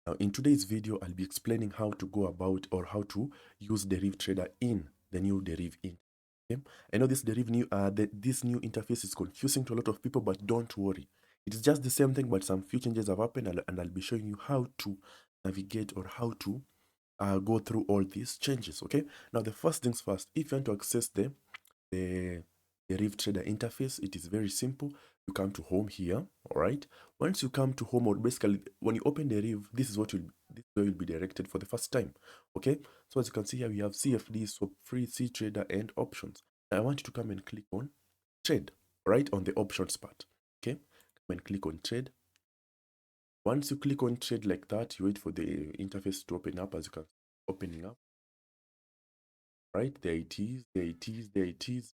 Now, in today's video, I'll be explaining how to go about or how to use Deriv Trader in the new Deriv Int. Okay? I know this this new interface is confusing to a lot of people, but don't worry. It is just the same thing, but some few changes have happened, and I'll be showing you how to navigate or how to go through all these changes. Okay. Now, the first things first, if you want to access the Deriv Trader interface, it is very simple. You come to home here, all right? Once you come to home, or basically when you open Deriv, this is where you'll be directed for the first time, okay? So as you can see here, we have CFD, swap free, C trader, and options. Now I want you to come and click on trade, right on the options part, okay? Come and click on trade. Once you click on trade like that, you wait for the interface to open up. As you can see, opening up, right? There it is, there it is, there it is.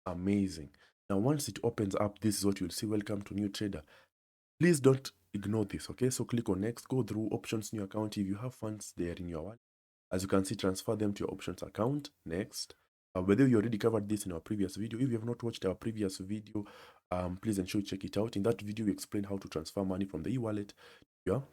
Amazing. Now, once it opens up, this is what you'll see. Welcome to new trader. Please don't ignore this, okay? So click on next, go through options, new account. If you have funds there in your wallet, as you can see, transfer them to your options account. Next. Whether you already covered this in our previous video. If you have not watched our previous video, please ensure you check it out. In that video, we explain how to transfer money from the e-wallet to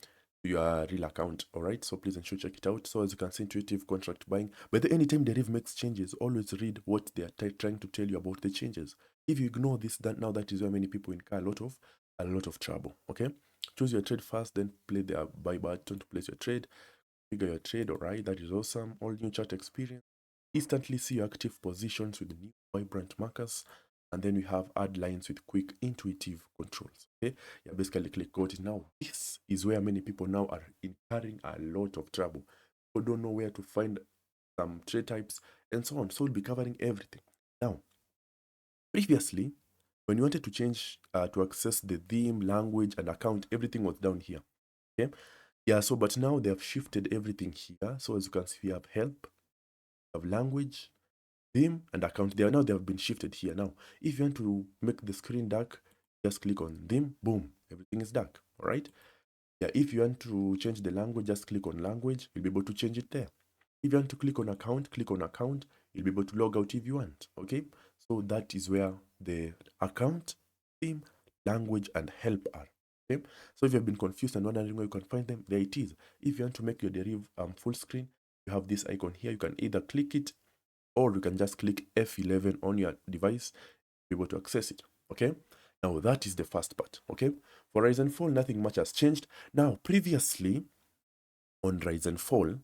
your real account. All right, so please ensure you check it out. So as you can see, intuitive contract buying. But anytime Deriv makes changes, always read what they are trying to tell you about the changes. If you ignore this, that is where many people incur a lot of trouble. Okay, choose your trade first, then play the buy button to place your trade. Figure your trade. All right, that is awesome. All new chart experience. Instantly see your active positions with new vibrant markers. And then we have add lines with quick intuitive controls. Okay, yeah, basically click got it. Now this is where many people now are incurring a lot of trouble. People don't know where to find some trade types and so on. So we'll be covering everything. Now, previously, when you wanted to change to access the theme, language, and account, everything was down here. Okay, yeah. So but now they have shifted everything here. So as you can see, we have help, we have language, theme, and account. They have been shifted here. Now, if you want to make the screen dark, just click on theme, boom, everything is dark. All right. Yeah, if you want to change the language, just click on language, you'll be able to change it there. If you want to click on account, you'll be able to log out if you want. Okay, so that is where the account, theme, language, and help are. Okay, so if you've been confused and wondering where you can find them, there it is. If you want to make your Deriv full screen, you have this icon here. You can either click it or you can just click F11 on your device to be able to access it. Okay, now that is the first part. Okay, for rise and fall, nothing much has changed. Now, previously on rise and fall,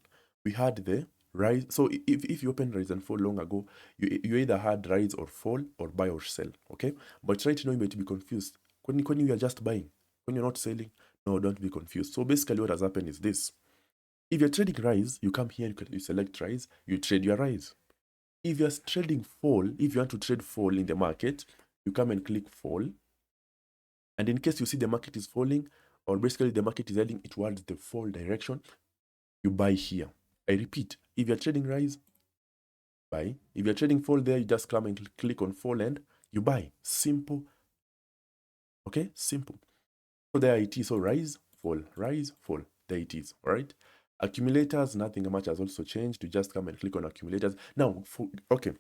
we had the rise. So if you opened rise and fall long ago, you either had rise or fall or buy or sell. Okay, but right now you might be confused. When you are just buying, when you're not selling, no, don't be confused. So basically what has happened is this. If you're trading rise, you come here, you select rise, you trade your rise. If you're trading fall, if you want to trade fall in the market, you come and click fall. And in case you see the market is falling, or basically the market is heading towards the fall direction, you buy here. I repeat, if you're trading rise, buy. If you're trading fall there, you just come and click on fall and you buy. Simple. Okay, simple. So there it is. So rise, fall, rise, fall. There it is. All right. Accumulators, nothing much has also changed. You just come and click on accumulators. Now, okay.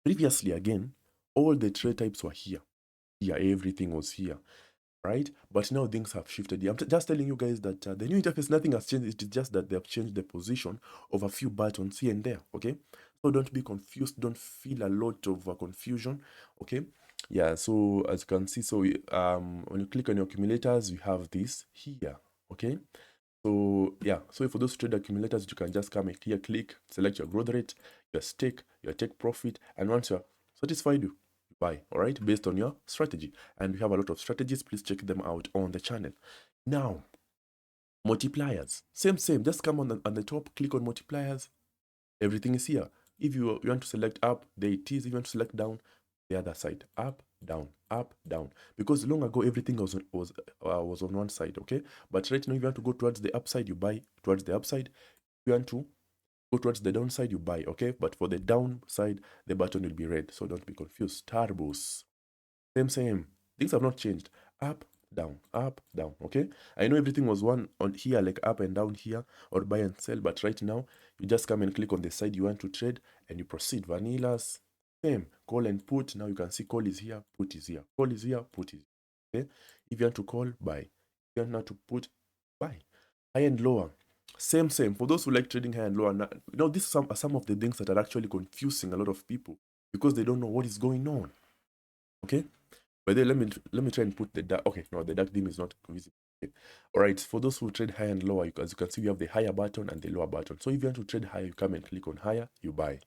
Previously, again, all the trade types were here. Here, everything was here, right? But now things have shifted. I'm just telling you guys that the new interface, nothing has changed. It is just that they have changed the position of a few buttons here and there, okay? So don't be confused. Don't feel a lot of confusion, okay? Yeah, so as you can see, so when you click on your accumulators, we have this here, okay? So yeah, so for those trade accumulators, you can just come here, click, select your growth rate, your stake, your take profit, and once you're satisfied, you buy, all right, based on your strategy. And we have a lot of strategies. Please check them out on the channel. Now, multipliers, same, just come on the top, click on multipliers. Everything is here. If you want to select up, there it is. If you want to select down, the other side, up, down, because long ago everything was on one side, okay? But right now, if you want to go towards the upside, you buy towards the upside. If you want to go towards the downside, you buy, okay? But for the downside, the button will be red, so don't be confused. Turbos, same. Things have not changed. Up, down, okay? I know everything was one on here, like up and down here, or buy and sell, but right now, you just come and click on the side you want to trade, and you proceed. Vanillas, same. Call and put. Now you can see call is here, put is here. Call is here, put is here. Okay? If you want to call, buy. If you want not to put, buy. high and lower. Same. For those who like trading high and lower, these are some of the things that are actually confusing a lot of people because they don't know what is going on. Okay. But then let me try and put the dark. Okay, no, the dark theme is not visible. Okay. All right. For those who trade high and lower, as you can see, we have the higher button and the lower button. So if you want to trade higher, you come and click on higher, you buy.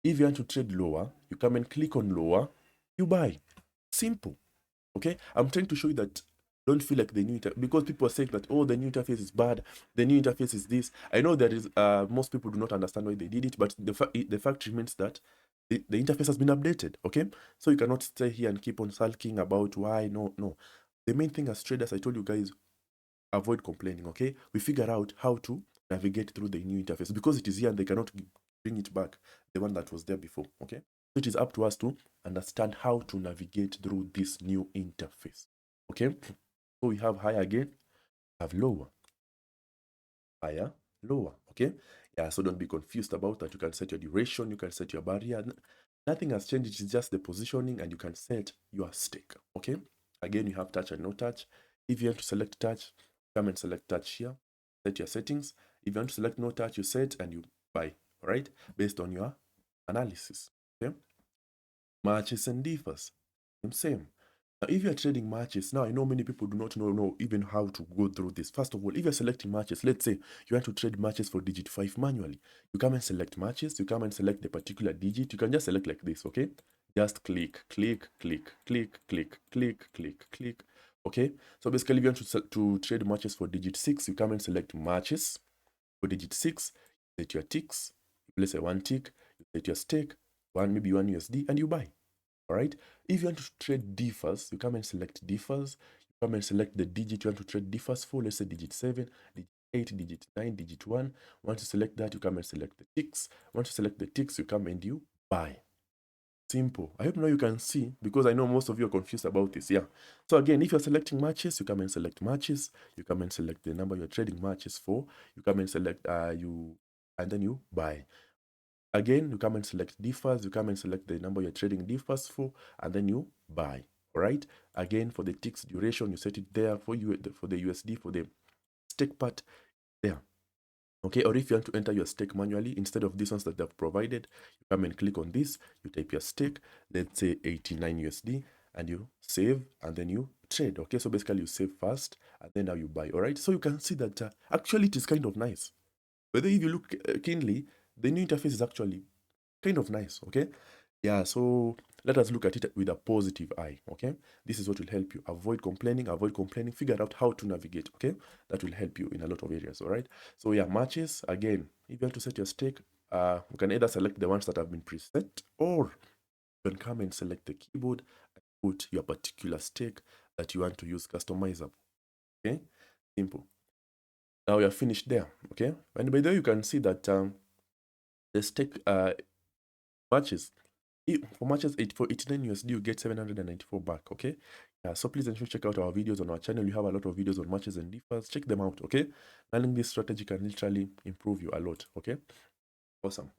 If you want to trade lower, you come and click on lower, you buy. Simple. Okay. I'm trying to show you that don't feel like the new interface, because people are saying that, oh, the new interface is bad, the new interface is this. I know that is most people do not understand why they did it, but the fact remains that the interface has been updated. Okay, so you cannot stay here and keep on sulking about why. No. The main thing as traders, I told you guys, avoid complaining. Okay, we figure out how to navigate through the new interface because it is here and they cannot bring it back, the one that was there before. Okay, so it is up to us to understand how to navigate through this new interface. Okay, so we have higher again, have lower, higher, lower. Okay, yeah, so don't be confused about that. You can set your duration, you can set your barrier. Nothing has changed, it is just the positioning, and you can set your stake. Okay, again, you have touch and no touch. If you want to select touch, come and select touch here, set your settings. If you want to select no touch, you set and you buy. All right, based on your analysis. Okay, matches and differs, same. Now, if you're trading matches, now I know many people do not know even how to go through this. First of all, if you're selecting matches, let's say you want to trade matches for digit 5 manually, you come and select matches, you come and select the particular digit. You can just select like this, okay? Just click. Okay, so basically, if you want to trade matches for digit 6, you come and select matches for digit 6, set your ticks, you place a 1 tick, you set your stake, maybe 1 USD, and you buy. All right, if you want to trade differs, you come and select differs. You come and select the digit you want to trade differs for. Let's say digit 7, digit 8, digit 9, digit 1. Once you select that, you come and select the ticks. Once you select the ticks, you come and you buy. Simple. I hope now you can see, because I know most of you are confused about this. Yeah. So again, if you're selecting matches, you come and select matches. You come and select the number you're trading matches for. You come and select and then you buy. Again, you come and select differs, you come and select the number you're trading differs for, and then you buy. All right. Again, for the ticks duration, you set it there for you, for the USD, for the stake part there. Okay, or if you want to enter your stake manually, instead of these ones that they've provided, you come and click on this, you type your stake, let's say 89 USD, and you save, and then you trade. Okay, so basically you save first, and then now you buy. All right, so you can see that actually it is kind of nice. But if you look keenly, the new interface is actually kind of nice. Okay, yeah, so let us look at it with a positive eye. Okay, this is what will help you avoid complaining, figure out how to navigate. Okay, that will help you in a lot of areas. All right, so yeah, matches, again, if you want to set your stake, you can either select the ones that have been preset, or you can come and select the keyboard and put your particular stake that you want to use customizable. Okay, simple. Now we are finished there. Okay, and by the way, you can see that the stake matches, for matches for 89 USD, you get 794 back. Okay, yeah, so please ensure check out our videos on our channel. We have a lot of videos on matches and differs. Check them out. Okay, learning this strategy can literally improve you a lot. Okay, awesome.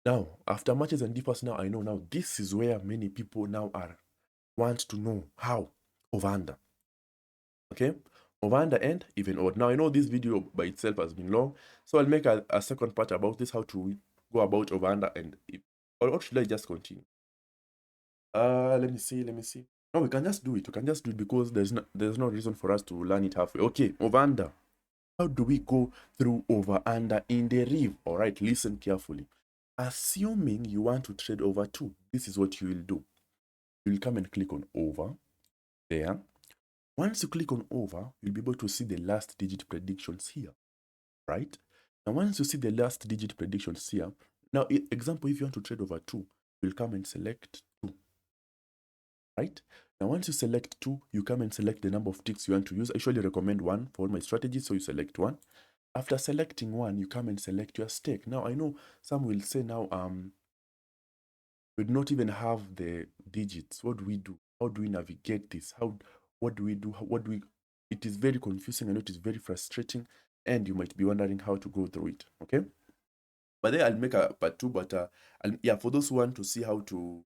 Now, after matches and differs, now I know now this is where many people now want to know how over under. Okay, over under and even odd. Now I know this video by itself has been long, so I'll make a second part about this, how to go about over under and or should I just continue? Let me see. No, we can just do it. We can just do it because there's no reason for us to learn it halfway. Okay, over under. How do we go through over under in Deriv? All right, listen carefully. Assuming you want to trade over 2, this is what you will do. You'll come and click on over there. Once you click on over, you'll be able to see the last digit predictions here, right? Now, once you see the last digit predictions here, now, example, if you want to trade over 2, you'll come and select 2. Right? Now, once you select 2, you come and select the number of ticks you want to use. I usually recommend 1 for all my strategies, so you select 1. After selecting 1, you come and select your stake. Now, I know some will say now, we do not even have the digits. What do we do? How do we navigate this? What do we do? It is very confusing. I know it is very frustrating, and you might be wondering how to go through it. Okay? But then I'll make a part 2, but yeah, for those who want to see how to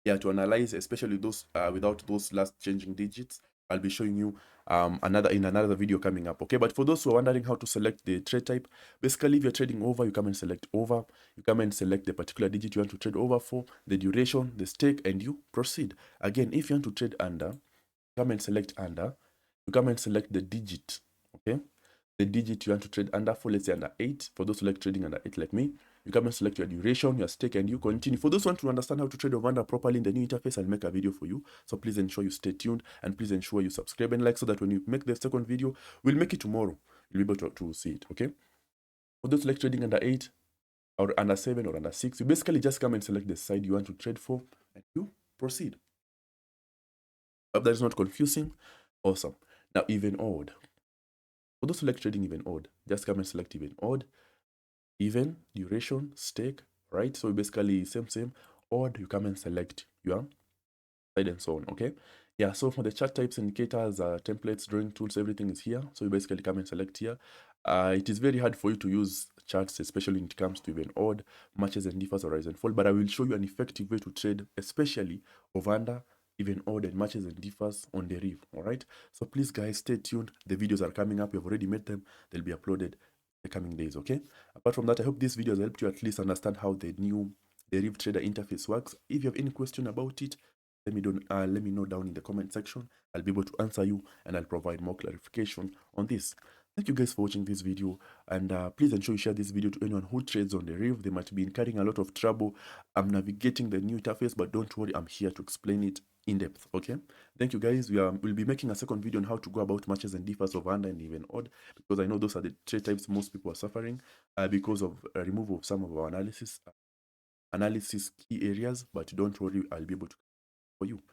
analyze, especially those without those last changing digits, I'll be showing you another video coming up. Okay, but for those who are wondering how to select the trade type, basically if you're trading over, you come and select over. You come and select the particular digit you want to trade over for, the duration, the stake, and you proceed. Again, if you want to trade under, come and select under. You come and select the digit. Okay, the digit you want to trade under for, let's say under 8. For those who like trading under 8 like me, you come and select your duration, your stake, and you continue. For those who want to understand how to trade over under properly in the new interface, I'll make a video for you. So please ensure you stay tuned, and please ensure you subscribe and like, so that when you make the second video, we'll make it tomorrow. You'll be able to see it, okay? For those who like trading under 8 or under 7 or under 6, you basically just come and select the side you want to trade for, and you proceed. Hope that is not confusing. Awesome. Now, even odd. For those who like trading even odd, just come and select even odd. Even, duration, stake, right? So basically same, odd, you come and select your side and so on, okay? Yeah, so for the chart types, indicators, templates, drawing tools, everything is here. So you basically come and select here. It is very hard for you to use charts, especially when it comes to even odd, matches and differs or rise and fall, but I will show you an effective way to trade, especially over under, even odd, and matches and differs on Deriv, all right? So please guys, stay tuned. The videos are coming up. We've already made them. They'll be uploaded the coming days, okay? Apart from that, I hope this video has helped you at least understand how the new Deriv Trader interface works. If you have any question about it, let me know down in the comment section. I'll be able to answer you, and I'll provide more clarification on this. Thank you guys for watching this video, and please ensure you share this video to anyone who trades on Deriv. They might be incurring a lot of trouble. I'm navigating the new interface, but don't worry, I'm here to explain it in depth, okay? Thank you guys. We'll be making a second video on how to go about matches and differs of under and even odd, because I know those are the trade types most people are suffering because of removal of some of our analysis key areas. But don't worry, I'll be able to for you.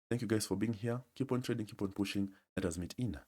Thank you guys for being here. Keep on trading, keep on pushing. Let us meet in the